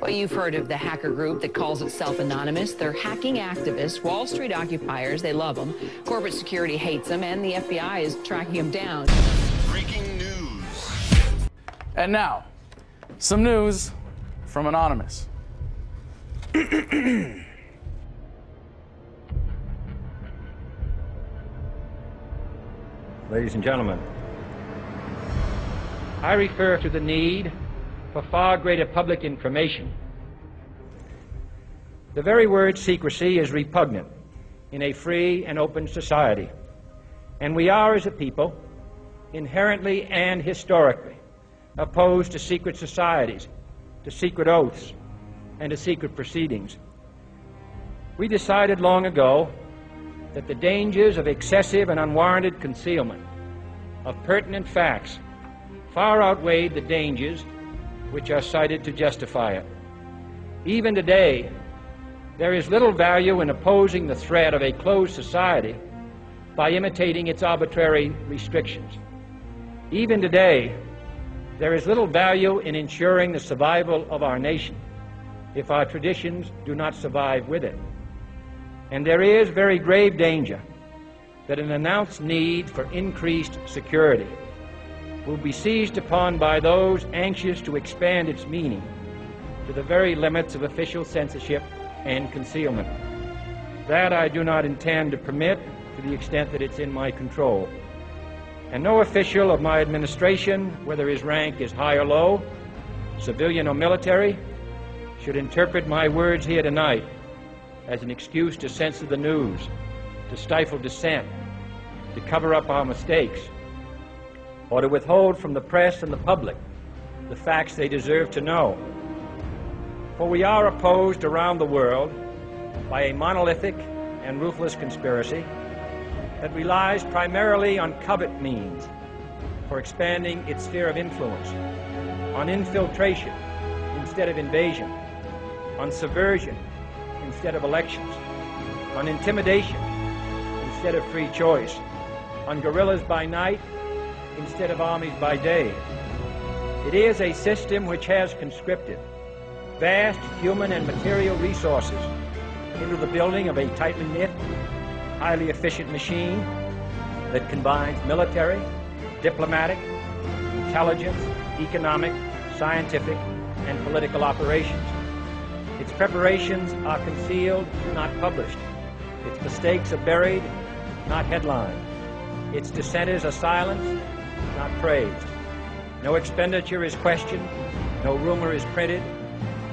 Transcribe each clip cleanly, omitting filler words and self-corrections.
Well, you've heard of the hacker group that calls itself Anonymous. They're hacking activists, Wall Street occupiers. They love them. Corporate security hates them, and the FBI is tracking them down. Breaking news. And now, some news from Anonymous. Ladies and gentlemen, I refer to the need for far greater public information. The very word secrecy is repugnant in a free and open society, and we are, as a people, inherently and historically opposed to secret societies, to secret oaths, and to secret proceedings. We decided long ago that the dangers of excessive and unwarranted concealment of pertinent facts far outweighed the dangers which are cited to justify it. Even today, there is little value in opposing the threat of a closed society by imitating its arbitrary restrictions. Even today, there is little value in ensuring the survival of our nation if our traditions do not survive with it. And there is very grave danger that an announced need for increased security will be seized upon by those anxious to expand its meaning to the very limits of official censorship and concealment. That I do not intend to permit to the extent that it's in my control. And no official of my administration, whether his rank is high or low, civilian or military, should interpret my words here tonight as an excuse to censor the news, to stifle dissent, to cover up our mistakes, or to withhold from the press and the public the facts they deserve to know. For we are opposed around the world by a monolithic and ruthless conspiracy that relies primarily on covert means for expanding its sphere of influence, on infiltration instead of invasion, on subversion instead of elections, on intimidation instead of free choice, on guerrillas by night instead of armies by day. It is a system which has conscripted vast human and material resources into the building of a tightly knit, highly efficient machine that combines military, diplomatic, intelligence, economic, scientific, and political operations. Its preparations are concealed, not published. Its mistakes are buried, not headlined. Its dissenters are silenced, not praised. No expenditure is questioned, no rumor is printed,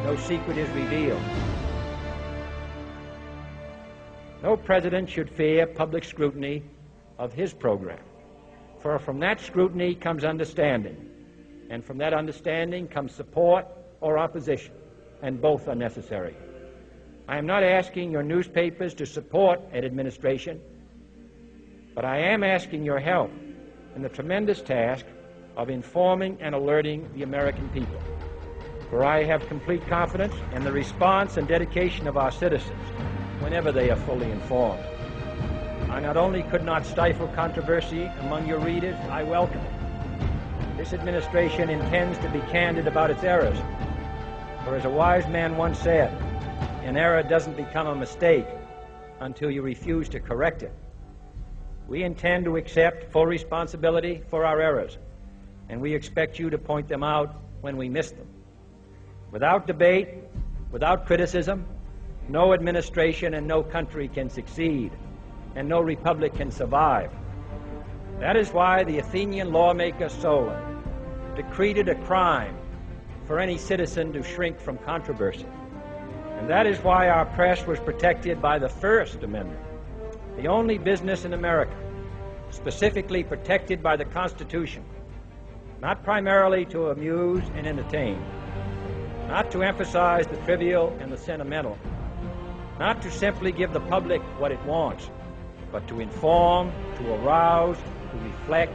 no secret is revealed. No president should fear public scrutiny of his program, for from that scrutiny comes understanding, and from that understanding comes support or opposition, and both are necessary. I am not asking your newspapers to support an administration, but I am asking your help in the tremendous task of informing and alerting the American people. For I have complete confidence in the response and dedication of our citizens whenever they are fully informed. I not only could not stifle controversy among your readers, I welcome it. This administration intends to be candid about its errors. For as a wise man once said, an error doesn't become a mistake until you refuse to correct it. We intend to accept full responsibility for our errors, and we expect you to point them out when we miss them. Without debate, without criticism, no administration and no country can succeed, and no republic can survive. That is why the Athenian lawmaker Solon decreed it a crime for any citizen to shrink from controversy. And that is why our press was protected by the First Amendment, the only business in America specifically protected by the Constitution, not primarily to amuse and entertain, not to emphasize the trivial and the sentimental, not to simply give the public what it wants, but to inform, to arouse, to reflect,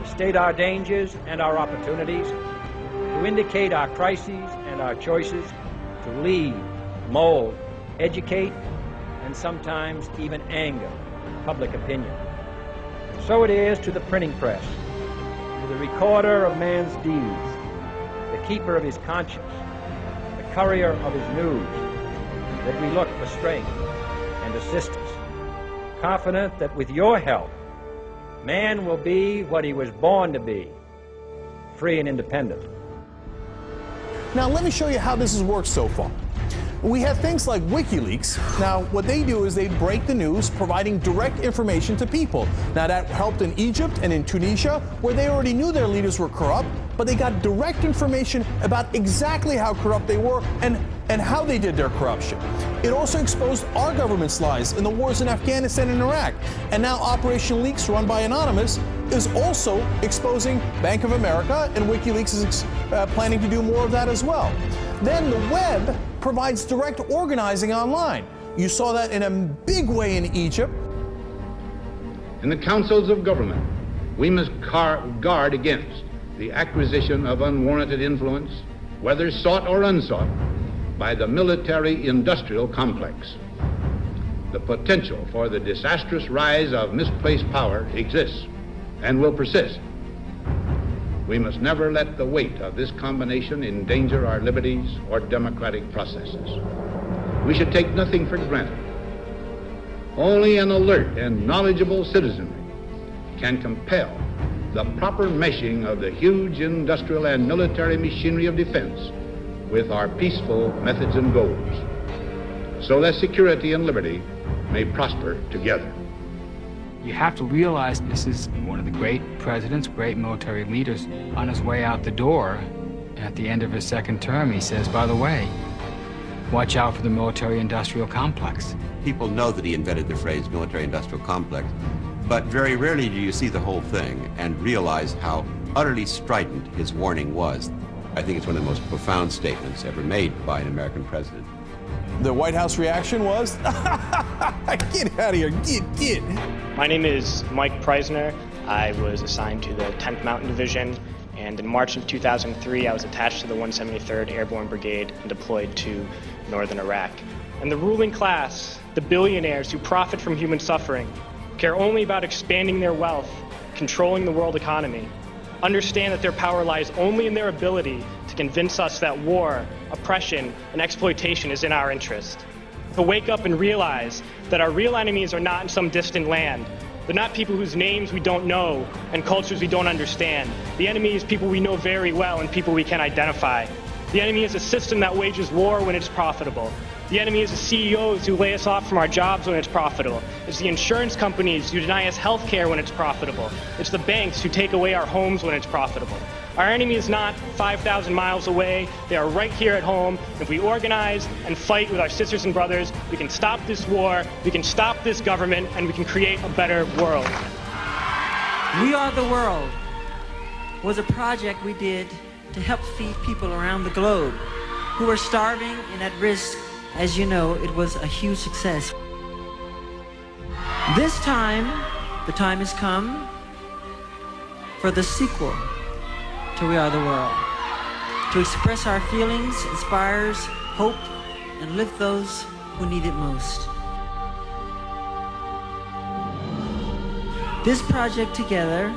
to state our dangers and our opportunities, to indicate our crises and our choices, to lead, mold, educate, and sometimes even anger public opinion. So it is to the printing press, to the recorder of man's deeds, the keeper of his conscience, courier of his news, that we look for strength and assistance, confident that with your help, man will be what he was born to be, free and independent. Now let me show you how this has worked so far. We have things like WikiLeaks. Now, what they do is they break the news, providing direct information to people. Now, that helped in Egypt and in Tunisia, where they already knew their leaders were corrupt, but they got direct information about exactly how corrupt they were and how they did their corruption. It also exposed our government's lies in the wars in Afghanistan and Iraq. And now Operation Leaks, run by Anonymous, is also exposing Bank of America, and WikiLeaks is planning to do more of that as well. Then the web provides direct organizing online. You saw that in a big way in Egypt. In the councils of government, we must guard against the acquisition of unwarranted influence, whether sought or unsought, by the military-industrial complex. The potential for the disastrous rise of misplaced power exists and will persist. We must never let the weight of this combination endanger our liberties or democratic processes. We should take nothing for granted. Only an alert and knowledgeable citizenry can compel the proper meshing of the huge industrial and military machinery of defense with our peaceful methods and goals, so that security and liberty may prosper together. You have to realize this is one of the great presidents, great military leaders. On his way out the door, at the end of his second term, he says, by the way, watch out for the military-industrial complex. People know that he invented the phrase military-industrial complex, but very rarely do you see the whole thing and realize how utterly strident his warning was. I think it's one of the most profound statements ever made by an American president. The White House reaction was, get out of here, get. My name is Mike Prysner. I was assigned to the 10th Mountain Division, and in March of 2003, I was attached to the 173rd Airborne Brigade and deployed to northern Iraq. And the ruling class, the billionaires who profit from human suffering, care only about expanding their wealth, controlling the world economy, understand that their power lies only in their ability to convince us that war, oppression, and exploitation is in our interest. To wake up and realize that our real enemies are not in some distant land. They're not people whose names we don't know and cultures we don't understand. The enemy is people we know very well and people we can identify. The enemy is a system that wages war when it's profitable. The enemy is the CEOs who lay us off from our jobs when it's profitable. It's the insurance companies who deny us health care when it's profitable. It's the banks who take away our homes when it's profitable. Our enemy is not 5,000 miles away. They are right here at home. If we organize and fight with our sisters and brothers, we can stop this war, we can stop this government, and we can create a better world. We Are the World was a project we did to help feed people around the globe who are starving and at risk. As you know, it was a huge success. This time, the time has come for the sequel to We Are the World. To express our feelings, inspires hope, and lift those who need it most. This project together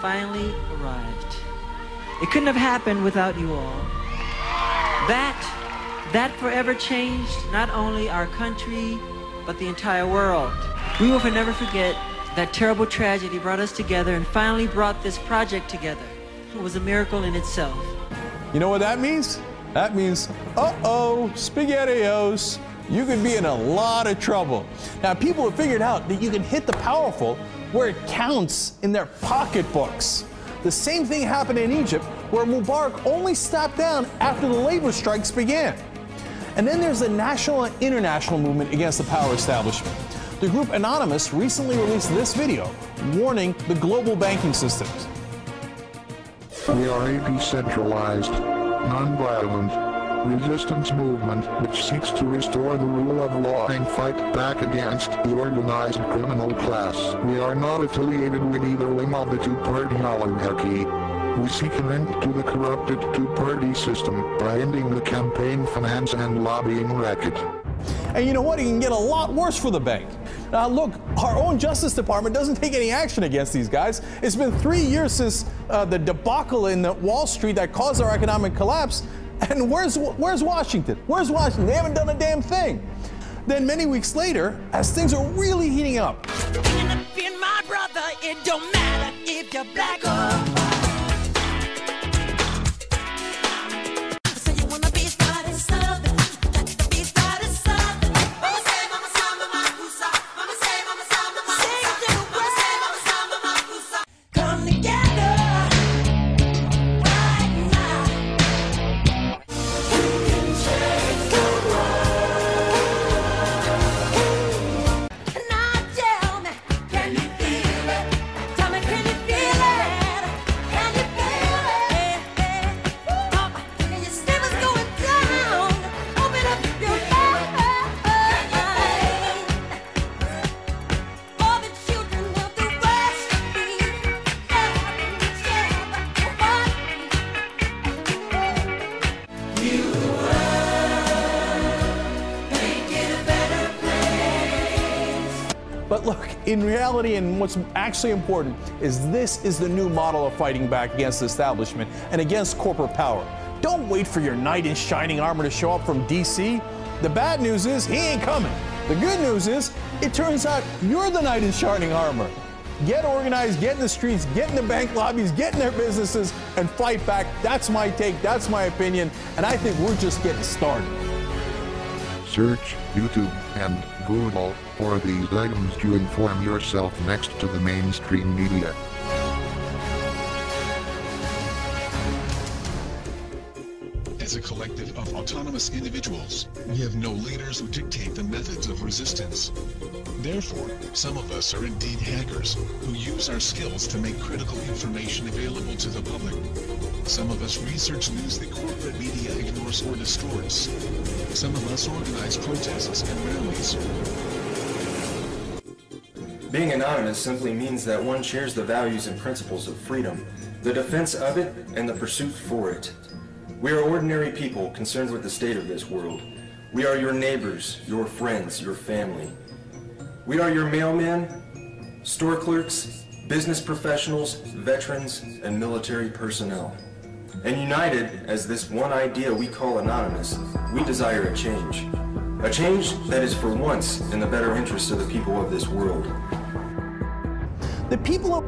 finally arrived. It couldn't have happened without you all. That forever changed not only our country, but the entire world. We will never forget that terrible tragedy brought us together and finally brought this project together. It was a miracle in itself. You know what that means? That means, uh-oh, SpaghettiOs, you could be in a lot of trouble. Now, people have figured out that you can hit the powerful where it counts in their pocketbooks. The same thing happened in Egypt, where Mubarak only stepped down after the labor strikes began. And then there's the national and international movement against the power establishment. The group Anonymous recently released this video warning the global banking systems. We are a decentralized, non-violent resistance movement which seeks to restore the rule of law and fight back against the organized criminal class. We are not affiliated with either wing of the two-party oligarchy. We seek an end to the corrupted two-party system by ending the campaign finance and lobbying racket. And you know what? It can get a lot worse for the bank. Now look, our own Justice Department doesn't take any action against these guys. It's been 3 years since the debacle in Wall Street that caused our economic collapse, And where's Washington? Where's Washington? They haven't done a damn thing. Then many weeks later, as things are really heating up, My brother, it don't matter if you're black or white. So you wanna be starting something, got to be starting something. Mama say, mama sa, mama kusa. Mama say, mama sa, mama kusa. Sing it to the world. Mama say, mama sa, mama kusa. Come together right now. We can change the world. Now tell me, can you feel it? Tell me, can you feel it? Can you feel it? Papa, can you see what's going down? Open up your mind. All the children of the West need love and share what you make it a better place. but look, in reality, and what's actually important is this is the new model of fighting back against the establishment and against corporate power. Don't wait for your knight in shining armor to show up from DC. The bad news is he ain't coming. The good news is it turns out you're the knight in shining armor. Get organized, get in the streets, get in the bank lobbies, get in their businesses, and fight back. That's my take, that's my opinion, and I think we're just getting started. Search YouTube and Google for these items to inform yourself next to the mainstream media. As a collective of autonomous individuals, we have no leaders who dictate the methods of resistance. Therefore, some of us are indeed hackers who use our skills to make critical information available to the public. Some of us research news that corporate media ignores or distorts. Some of us organize protests and rallies. Being anonymous simply means that one shares the values and principles of freedom, the defense of it, and the pursuit for it. We are ordinary people concerned with the state of this world. We are your neighbors, your friends, your family. We are your mailmen, store clerks, business professionals, veterans, and military personnel. And united as this one idea we call anonymous, we desire a change. A change that is for once in the better interest of the people of this world. The people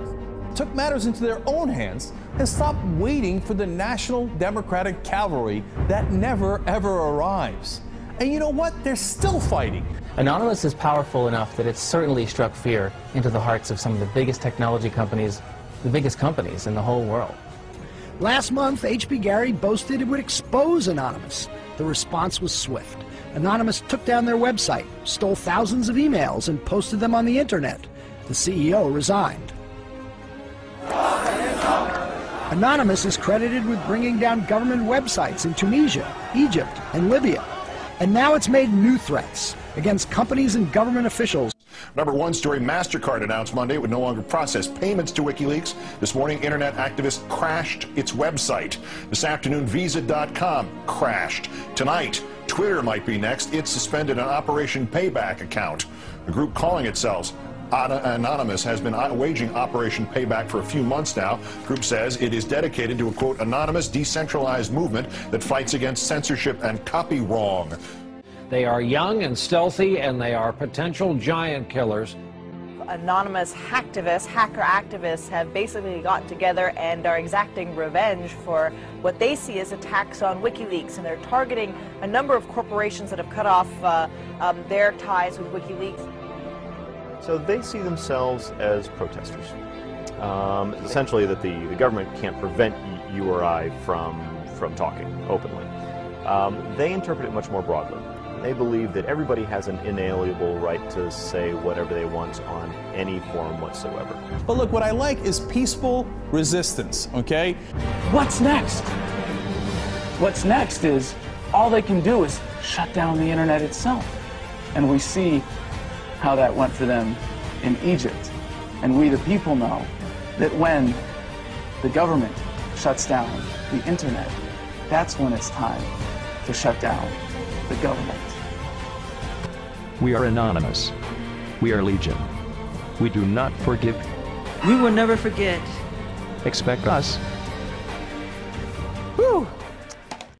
took matters into their own hands and stopped waiting for the National Democratic Cavalry that never, ever arrives. And you know what? They're still fighting. Anonymous is powerful enough that it's certainly struck fear into the hearts of some of the biggest technology companies, the biggest companies in the whole world. Last month, H.B. Gary boasted it would expose Anonymous. The response was swift. Anonymous took down their website, stole thousands of emails, and posted them on the internet. The CEO resigned. Anonymous is credited with bringing down government websites in Tunisia, Egypt, and Libya. And now it's made new threats against companies and government officials. Number one story, MasterCard announced Monday it would no longer process payments to WikiLeaks. This morning, internet activists crashed its website. This afternoon, Visa.com crashed. Tonight, Twitter might be next. It suspended an Operation Payback account. The group calling itself Anonymous has been waging Operation Payback for a few months now. The group says it is dedicated to a, quote, anonymous, decentralized movement that fights against censorship and copy wrong. They are young and stealthy, and they are potential giant killers. Anonymous hacker activists have basically gotten together and are exacting revenge for what they see as attacks on WikiLeaks, and they're targeting a number of corporations that have cut off their ties with WikiLeaks. So they see themselves as protesters. Essentially that the government can't prevent you or I from talking openly. They interpret it much more broadly. They believe that everybody has an inalienable right to say whatever they want on any forum whatsoever. But look, what I like is peaceful resistance, okay? What's next? What's next is all they can do is shut down the internet itself. And we see how that went for them in Egypt. And we, the people, know that when the government shuts down the internet, that's when it's time to shut down the government. We are anonymous. We are legion. We do not forgive. We will never forget. Expect us